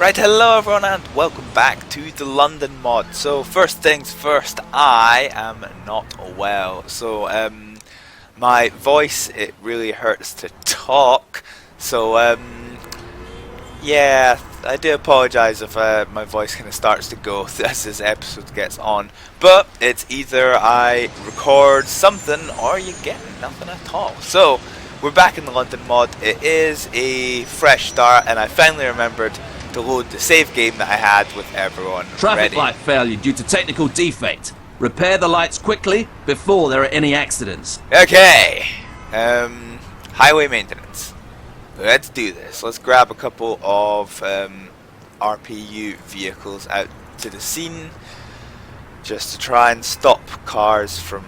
Right, hello everyone and welcome back to the London mod. So first things first, I am not well. So my voice, it really hurts to talk. So yeah, I do apologise if my voice kind of starts to go as this episode gets on. But it's either I record something or you get nothing at all. So we're back in the London mod. It is a fresh start and I finally remembered to load the save game that I had with everyone Traffic ready. light failure due to technical defect. Repair the lights quickly before there are any accidents. Okay, highway maintenance. Let's do this. Let's grab a couple of RPU vehicles out to the scene just to try and stop cars from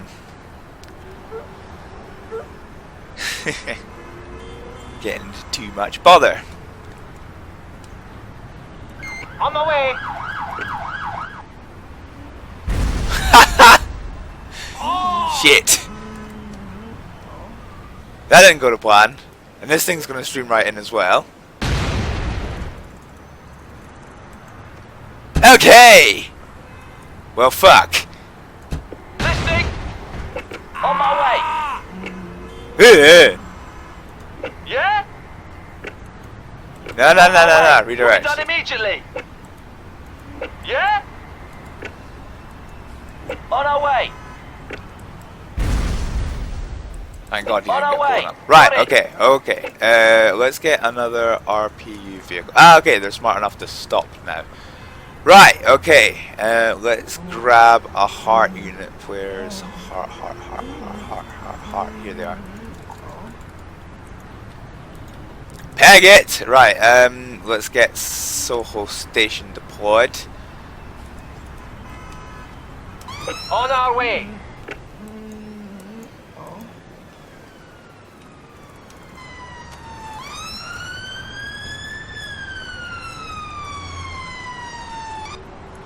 getting into too much bother. On my way. Shit. That didn't go to plan. And this thing's going to stream right in as well. Okay. Well, fuck. Listening. On my Yeah. way. Yeah? No. Redirect. Done immediately. Yeah? On our way. Thank God he On didn't our get blown way. up. Right, Got it. okay. Let's get another RPU vehicle. Ah, okay, they're smart enough to stop now. Right, okay. Let's grab a heart unit. Where's heart? Here they are. Peg it! Right, let's get Soho Station deployed. On our way.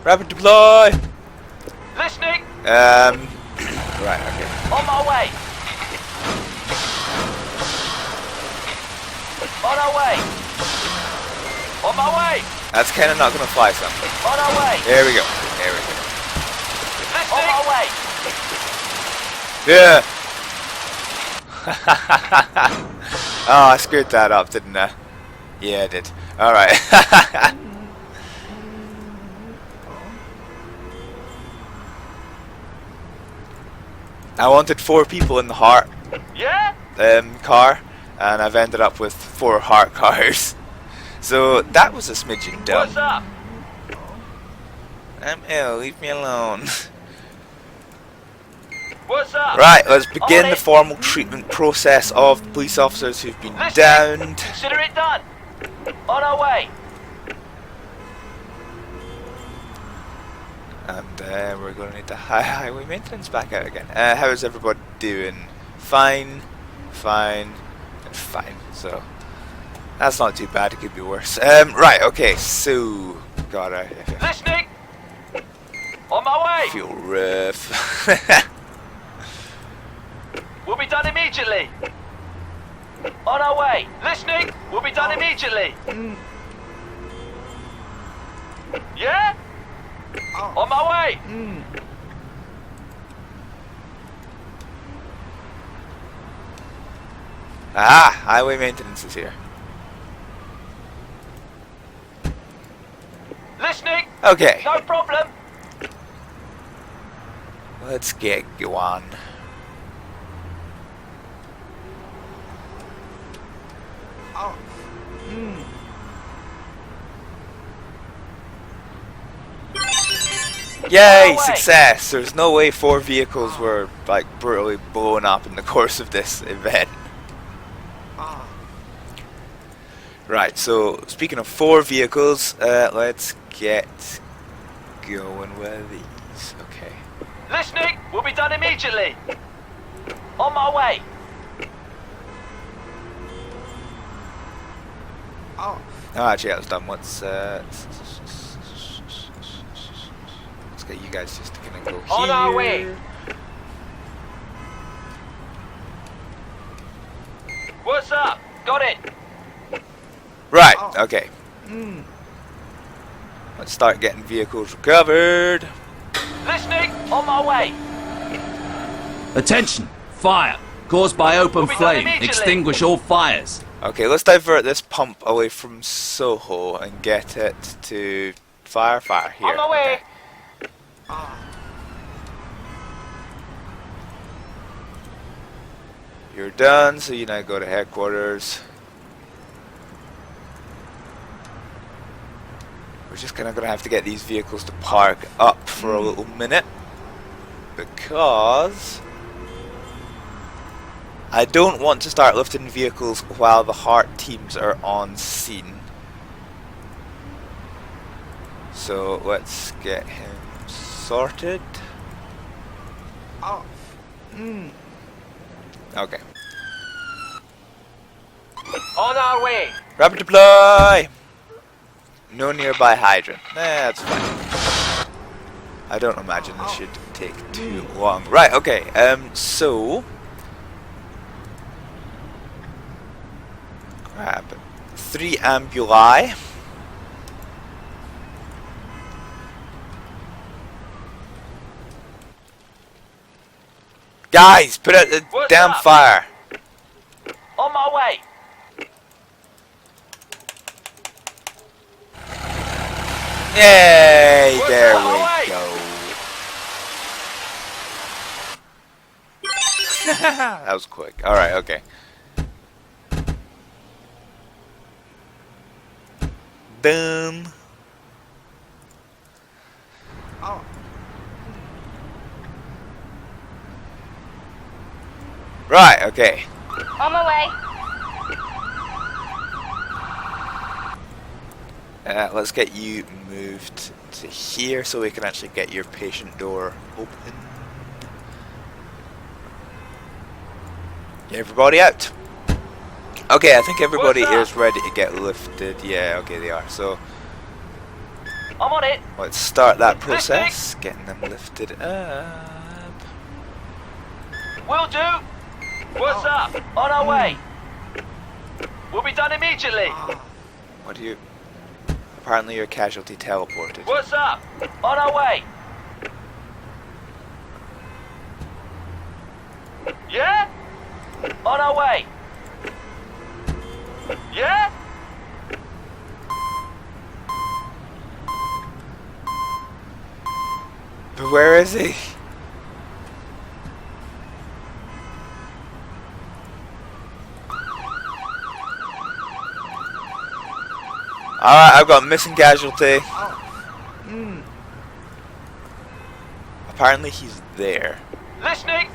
Rapid deploy! Listening. Right, okay. On my way. On our way. On my way. That's kind of not going to fly something. On our way. There we go. There we go. Listening. On my way. Yeah! Oh, I screwed that up, didn't I? Yeah, I did. Alright. I wanted 4 people in the heart Yeah? car, and I've ended up with 4 heart cars. So that was a smidgen dumb. What's up? I'm ill, leave me alone. What's up? Right, let's begin On the it. formal treatment process of police officers who've been Listening. downed. Consider it done. On our way. And we're going to need the highway maintenance back out again. How is everybody doing? Fine, and fine. So that's not too bad. It could be worse. Right. Okay. So, God, I Listening. On my way. feel rough. We'll be done immediately. On our way. Listening. We'll be done immediately. Yeah? On my way. Ah, highway maintenance is here. Listening. Okay. No problem. Let's get going. Yay, success! There's no way 4 vehicles were like brutally blown up in the course of this event. Right, so speaking of 4 vehicles, let's get going with these. Okay. Listening. We'll be done immediately. On my way. Oh, actually, that was done. Let's get you guys just to kind of go here. On our way. What's up? Got it. Right, okay. Let's start getting vehicles recovered. Listening. On my way. Attention! Fire! Caused by open Will be done flame. immediately. Extinguish all fires. Okay, let's divert this pump away from Soho and get it to fire here. On my way. Okay. You're done, so you now go to headquarters. We're just gonna have to get these vehicles to park up for a little minute, because I don't want to start lifting vehicles while the Heart teams are on scene. So let's get him sorted. Okay. On our way. Rapid deploy! No nearby hydrant. That's fine. I don't imagine this should take too long. Right, okay, so grab 3 ambuli. Guys, put out the What's damn up? fire. On my way. Yay! What's There up? we Away. go. That was quick. Alright, okay. Boom. Right, okay. On my way. Let's get you moved to here so we can actually get your patient door open. Get everybody out. Okay, I think everybody What's is ready to get lifted. Yeah, okay, they are. So I'm on it. let's start that process, getting them lifted up. Will do. What's up? On our way. We'll be done immediately. What do you... Apparently your casualty teleported. What's up? On our way. Yeah? On our way. Yeah? But where is he? Alright, I've got a missing casualty. Apparently he's there. Listening.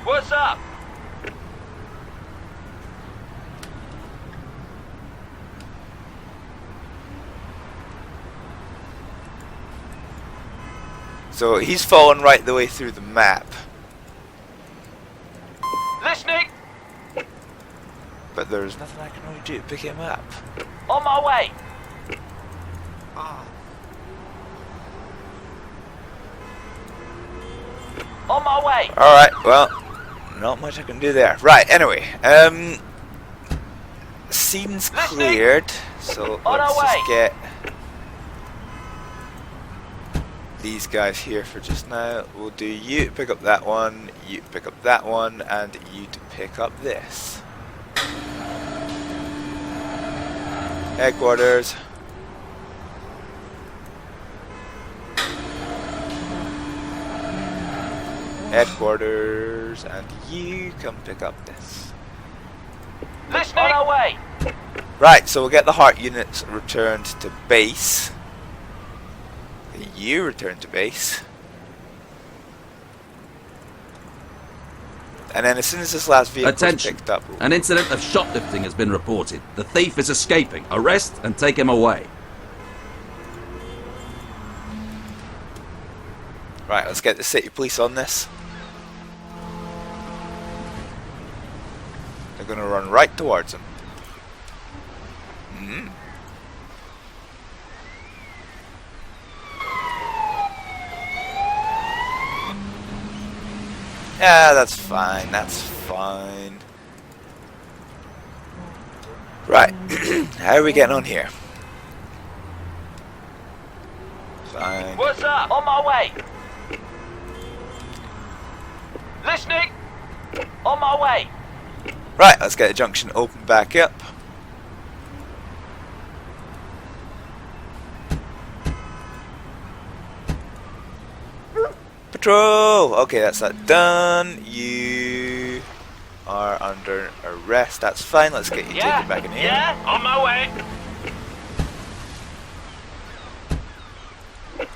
What's up? So he's fallen right the way through the map. Listening. But there's nothing I can really do to pick him up. On my way. On my way. Alright, well, not much I can do there. Right, anyway, scene's Listening. cleared, so On let's our just way. get these guys here for just now. We'll do you to pick up that one, you to pick up that one, and you to pick up this. Headquarters. Headquarters, and you come pick up this. Listening. On our way. Right, so we'll get the heart units returned to base. You return to base. And then as soon as this last vehicle is Attention. picked up... An incident of shoplifting has been reported. The thief is escaping. Arrest and take him away. Right, let's get the city police on this. They're going to run right towards him. Yeah, that's fine, that's fine. Right, how are we getting on here? Fine. What's up? On my way. Listening. On my way. Right, let's get the junction open back up. Patrol! Okay, that's that done. You are under arrest. That's fine. Let's get you taken back in here. Yeah, on my way.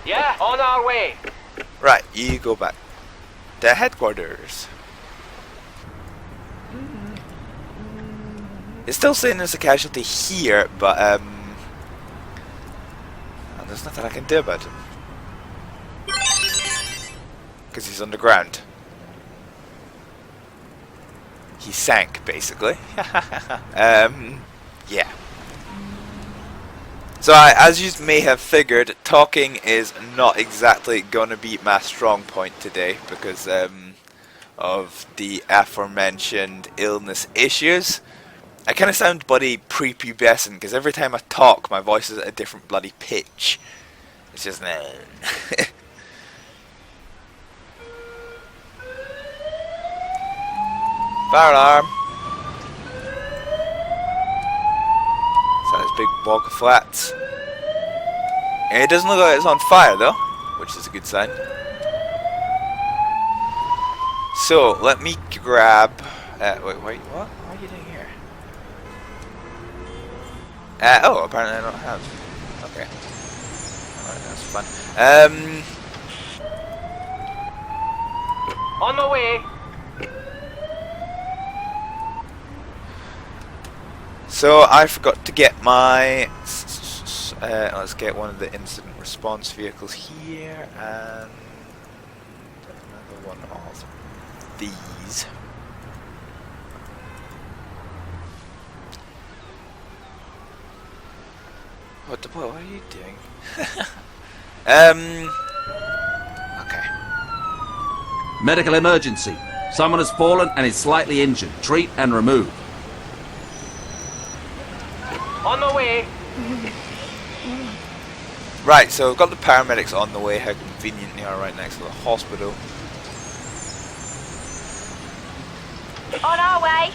Yeah, on our way. Right, you go back to headquarters. It's still saying there's a casualty here, but there's nothing I can do about him. Because he's underground. He sank, basically. Yeah. So as you may have figured, talking is not exactly going to be my strong point today because of the aforementioned illness issues. I kind of sound bloody prepubescent because every time I talk my voice is at a different bloody pitch. It's just... Fire alarm! So this big block of flats. And it doesn't look like it's on fire though, which is a good sign. So let me grab. Wait, what? What are you doing here? Oh, apparently I don't have. Okay. Alright, that's fun. On the way. So I forgot to get my. Let's get one of the incident response vehicles here and another one of these. What are you doing? Okay. Medical emergency. Someone has fallen and is slightly injured. Treat and remove. On the way. Right, so we've got the paramedics on the way. How convenient they are right next to the hospital. On our way.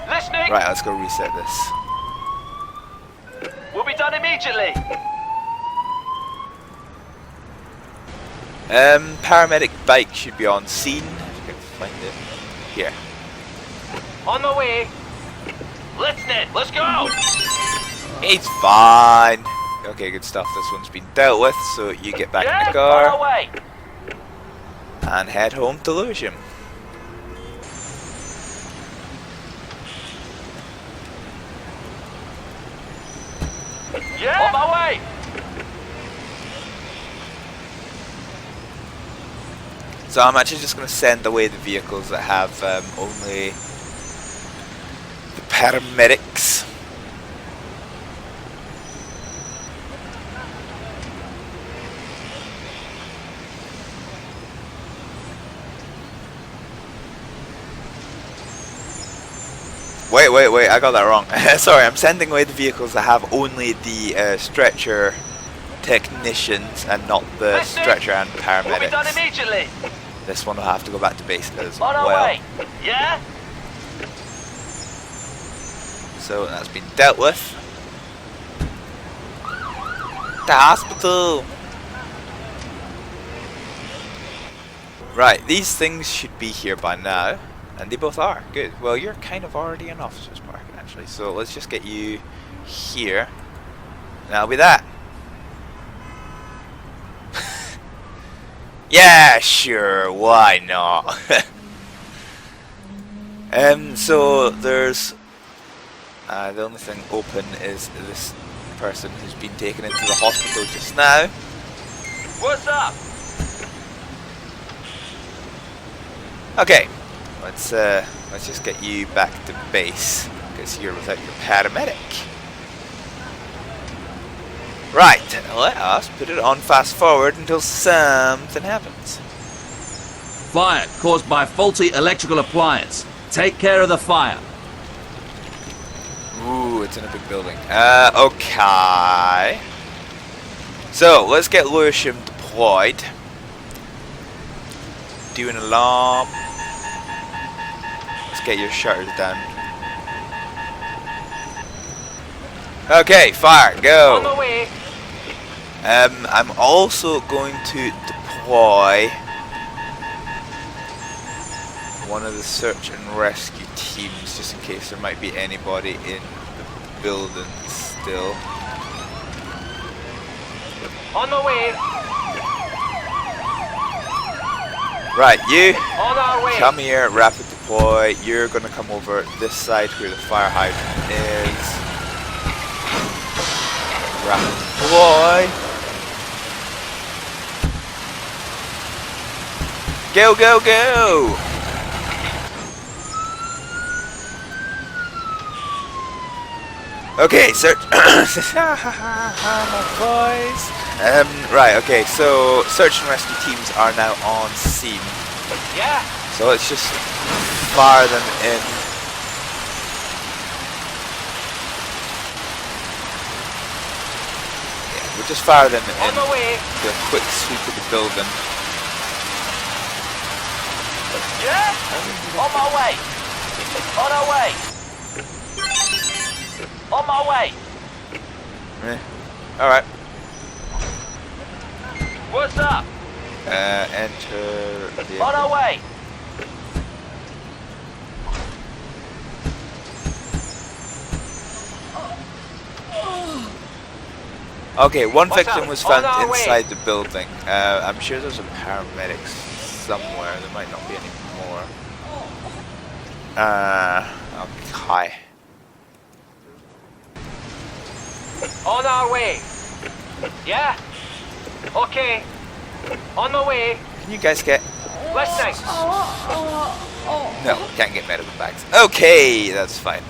Listening. Right, let's go reset this. We'll be done immediately. Paramedic bike should be on scene. If I can find it. Here. On the way. Listening. Let's go. It's fine. Okay, good stuff. This one's been dealt with, so you get back in the On our car way. and head home to Lewisham. Yeah. On my way. So I'm actually just going to send away the vehicles that have only the paramedics. Wait, I got that wrong. Sorry, I'm sending away the vehicles that have only the stretcher technicians and not the stretcher and paramedics. We'll be done immediately. This one will have to go back to base as On our well. way. Yeah? So that's been dealt with. The hospital! Right, these things should be here by now. And they both are. Good. Well, you're kind of already in Officer's Park, actually. So let's just get you here. And that'll be that. Yeah, sure. Why not? So there's... the only thing open is this person who's been taken into the hospital just now. What's up? Okay. Let's just get you back to base, because you're without your paramedic. Right, let us put it on fast forward until something happens. Fire caused by faulty electrical appliance. Take care of the fire. Ooh, it's in a big building. Okay. So, let's get Lewisham deployed. Do an alarm. Let's get your shutters down. Okay, fire, go. On the way. I'm also going to deploy one of the search and rescue teams, just in case there might be anybody in the building still. On the way. Right, you On our way. come here, rapid deploy. You're gonna come over this side where the fire hydrant is. Rapid deploy. Go, go, go! Okay, search. My voice. Right, okay, so search and rescue teams are now on scene. Yeah. So let's just fire them in. Yeah, we'll just fire them in. On the way. Do a quick sweep of the building. Yeah. On my way. On our way. On my way. Alright. What's up? Enter the... On our way. Okay, one What's victim up? was On found our way. inside the building. I'm sure there's a paramedic somewhere. There might not be any more. Okay. On our way. Yeah. Okay. On the way. Can you guys get... Listening. No, can't get medical bags. Okay, that's fine.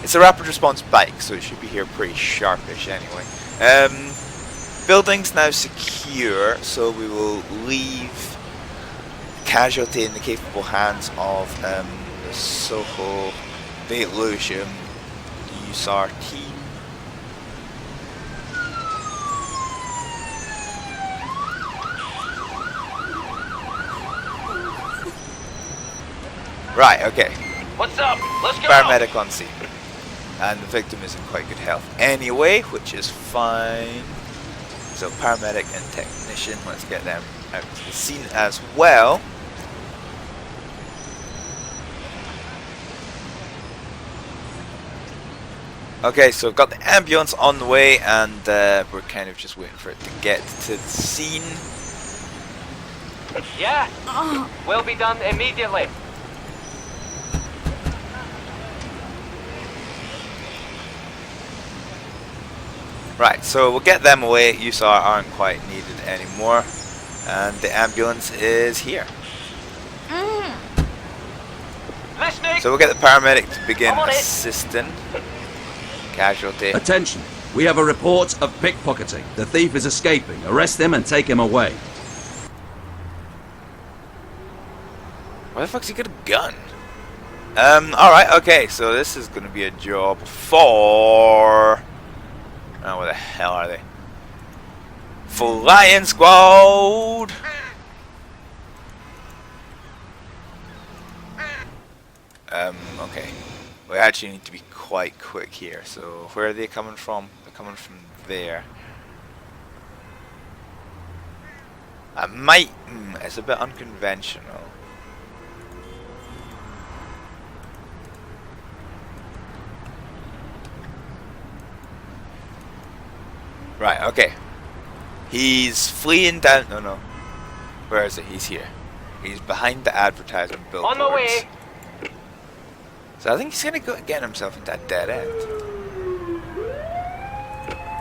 It's a rapid response bike, so it should be here pretty sharpish anyway. Building's now secure, so we will leave casualty in the capable hands of the Soho, the Lewisham, USAR team. Right, okay. What's up? Let's go. Paramedic on scene. And the victim is in quite good health anyway, which is fine. So paramedic and technician, let's get them out to the scene as well. Okay, so we've got the ambulance on the way, and we're kind of just waiting for it to get to the scene. Yeah. Will be done immediately. Right, so we'll get them away. USAR aren't quite needed anymore. And the ambulance is here. Listening. So we'll get the paramedic to begin I'm on it. assisting. Casualty. Attention. We have a report of pickpocketing. The thief is escaping. Arrest him and take him away. Why the fuck's he got a gun? Alright, okay, so this is gonna be a job for... Oh, where the hell are they? Flying Squad! Okay. We actually need to be quite quick here, so where are they coming from? They're coming from there. I might... it's a bit unconventional. Right, okay. He's fleeing down... No. Where is it? He's here. He's behind the advertisement billboards. On the way. So I think he's gonna go get himself into that dead end.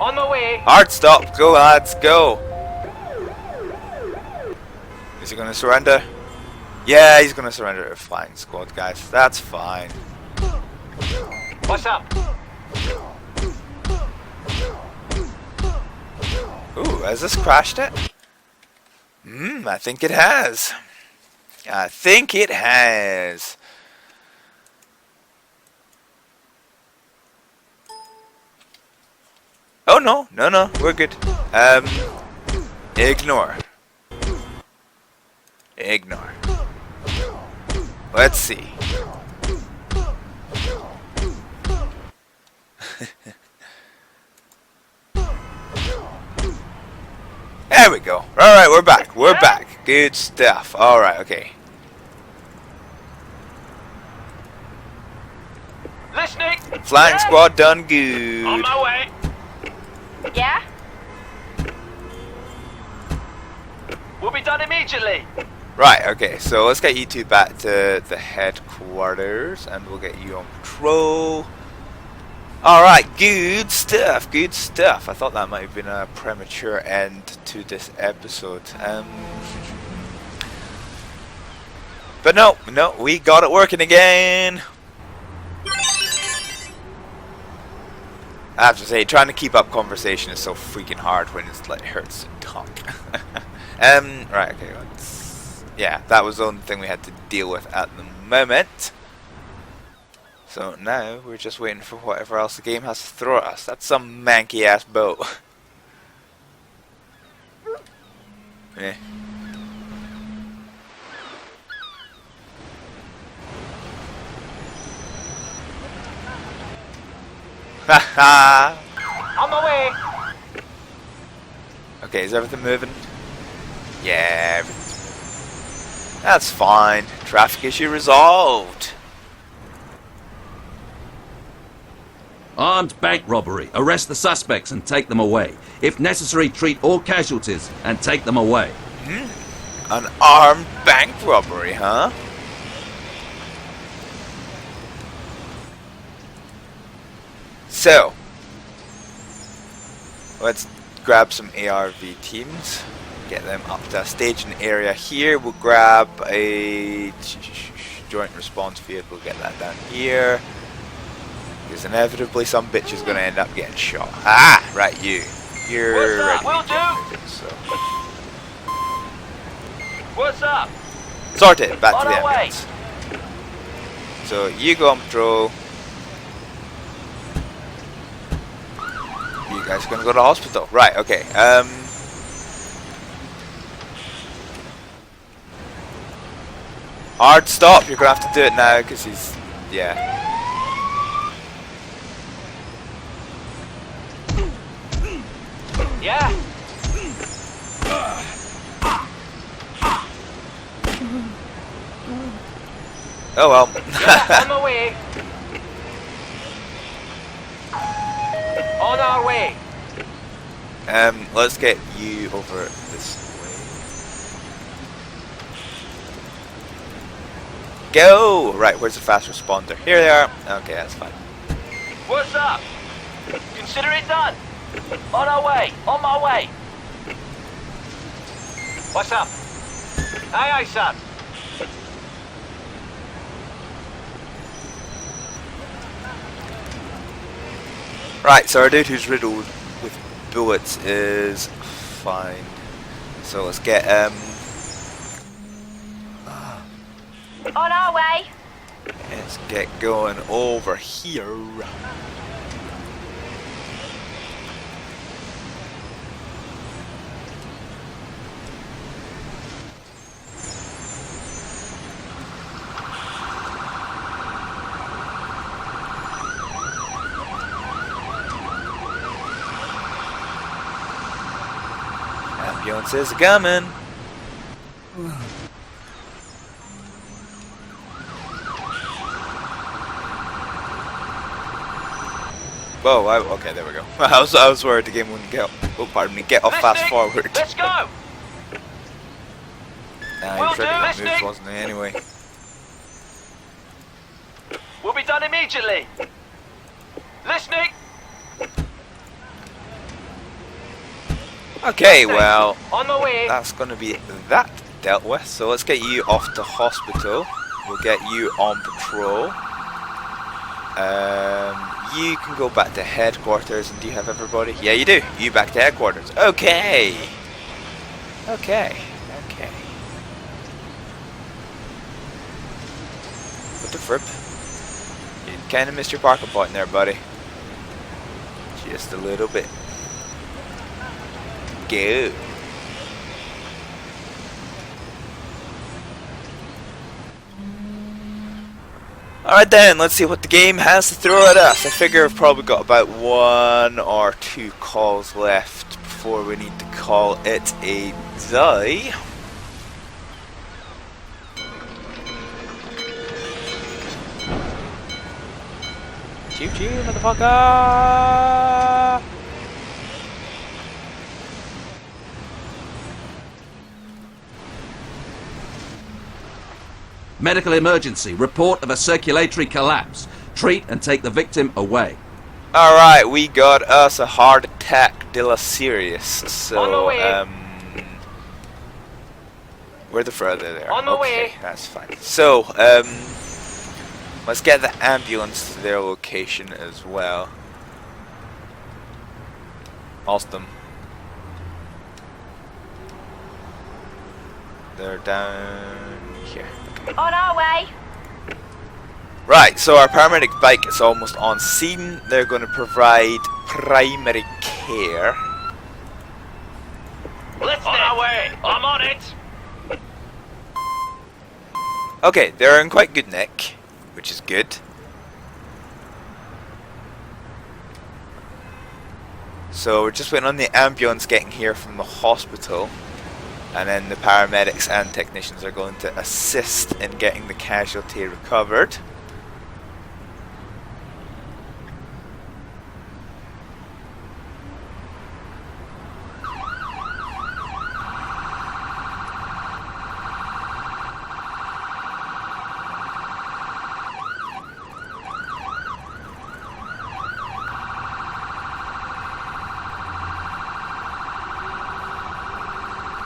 On the way. Hard stop. Go, lads. Go. Is he gonna surrender? Yeah, he's gonna surrender to a flying squad, guys. That's fine. What's up? Ooh, has this crashed it? I think it has. I think it has. Oh no, no, we're good. Ignore. Ignore. Let's see. There we go. Alright, we're back. We're back. Good stuff. Alright, okay. Listening. Flying Yes. squad done On good. my way. Yeah? We'll be done immediately. Right, okay, so let's get you two back to the headquarters and we'll get you on patrol. Alright, good stuff, good stuff. I thought that might have been a premature end to this episode. But no, we got it working again. I have to say, trying to keep up conversation is so freaking hard when it's like hurts to talk. Right, okay, yeah, that was the only thing we had to deal with at the moment. So now we're just waiting for whatever else the game has to throw at us. That's some manky ass boat. Eh. Haha. On my way. Okay, is everything moving? Yeah, that's fine. Traffic issue resolved. Armed bank robbery. Arrest the suspects and take them away. If necessary, treat all casualties and take them away. An armed bank robbery, huh? So, let's grab some ARV teams, get them up to a staging area here. We'll grab a joint response vehicle, get that down here. Because inevitably some bitch is going to end up getting shot. Ah, right, you. You're What's up? ready. Will do. So, What's up? sorted, back On to the our way. ambulance. So, you go on patrol. You guys are going to go to the hospital. Right, okay. Hard stop. You're going to have to do it now because he's... Yeah. Yeah. Oh well. Yeah, on my way. On our way. Let's get you over this way. Go! Right, where's the fast responder? Here they are. Okay, that's fine. What's up? Consider it done. On our way. On my way. What's up? Aye, aye, sir. Right, so our dude who's riddled with bullets is fine. So let's get On our way. let's get going over here. Ambulance is coming. Whoa, okay, there we go. I was worried the game wouldn't get, oh pardon me, get off fast Listening. forward. Let's go. Nah, Will he tried to do, get moves, listening. wasn't he, anyway? We'll be done immediately. Listening. Okay, well, On my way. that's going to be that dealt with. So let's get you off to hospital. We'll get you on patrol. You can go back to headquarters. And do you have everybody? Yeah, you do. You back to headquarters. Okay. Okay. Okay. What the fripp? You kind of missed your parking point there, buddy. Just a little bit. Go. Alright then, let's see what the game has to throw at us. I figure I've probably got about 1 or 2 calls left before we need to call it a day. Choo choo, motherfucker! Medical emergency. Report of a circulatory collapse. Treat and take the victim away. Alright, we got us a heart attack de la serious. So, On the way. we're the further there. On the okay, way. that's fine. So, let's get the ambulance to their location as well. Awesome. They're down here. On our way. Right, so our paramedic bike is almost on scene. They're going to provide primary care. Let's on our way. I'm on it. Okay, they're in quite good nick, which is good. So we're just waiting on the ambulance getting here from the hospital. And then the paramedics and technicians are going to assist in getting the casualty recovered.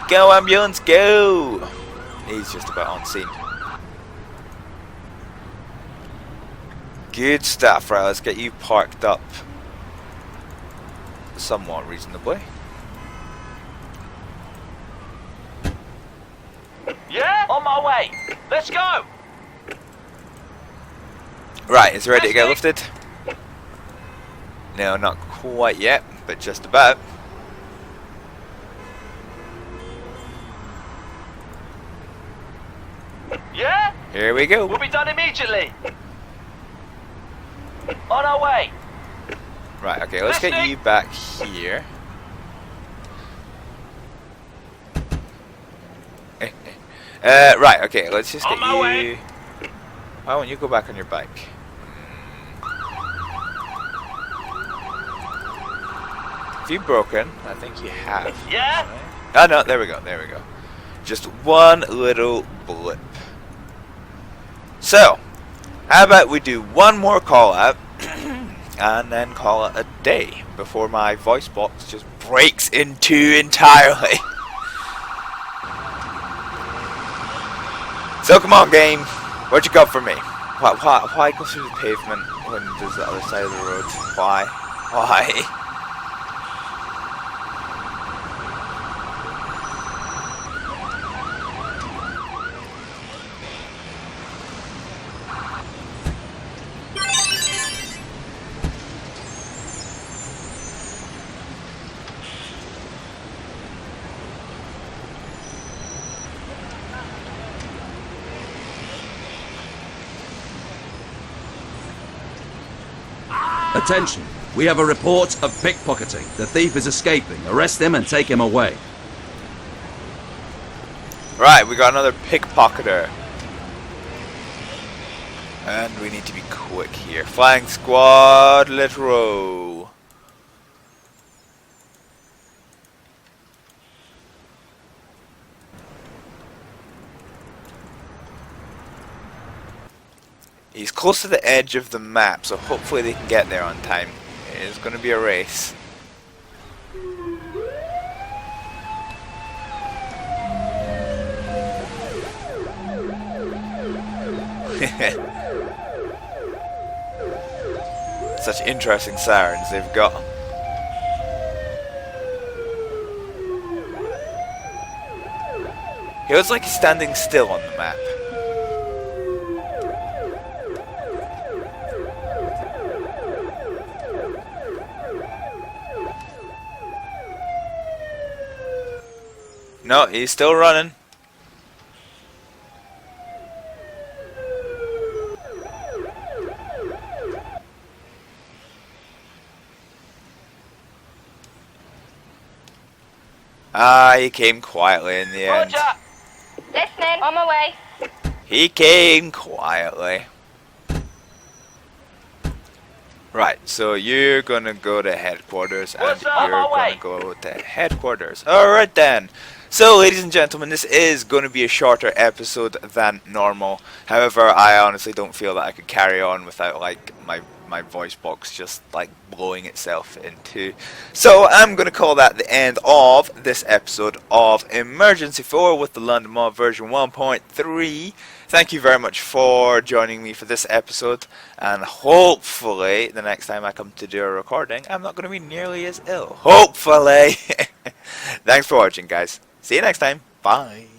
Go ambulance, go! He's just about on scene. Good stuff, right, let's get you parked up somewhat reasonably. Yeah? On my way. Let's go. Right, is it ready to get lifted? No, not quite yet, but just about. Yeah? Here we go. We'll be done immediately. On our way. Right, okay, let's get Listening. you back here. Right, okay, let's just On get my you... way. Why won't you go back on your bike? Have you broken? I think you have. Yeah? Oh no, there we go, there we go. Just one little blip. So, how about we do one more call out and then call it a day before my voice box just breaks in two entirely. So come on, game, what you got for me? Why go through the pavement when there's the other side of the road? Why? Why? Attention. We have a report of pickpocketing. The thief is escaping. Arrest him and take him away. Right, we got another pickpocketer. And we need to be quick here. Flying squad, let's roll. He's close to the edge of the map, so hopefully they can get there on time. It is going to be a race. Such interesting sirens they've got. He looks like he's standing still on the map. No, he's still running. Ah, he came quietly in the end. Roger. Listening. On my way. He came quietly. Right, so you're gonna go to headquarters and What's you're up? On my gonna way. go to headquarters. Alright then. So ladies and gentlemen, this is going to be a shorter episode than normal. However, I honestly don't feel that I could carry on without like my voice box just like blowing itself in two. So I'm going to call that the end of this episode of Emergency 4 with the London Mob version 1.3. Thank you very much for joining me for this episode, and hopefully the next time I come to do a recording I'm not going to be nearly as ill. Hopefully. Thanks for watching, guys. See you next time. Bye.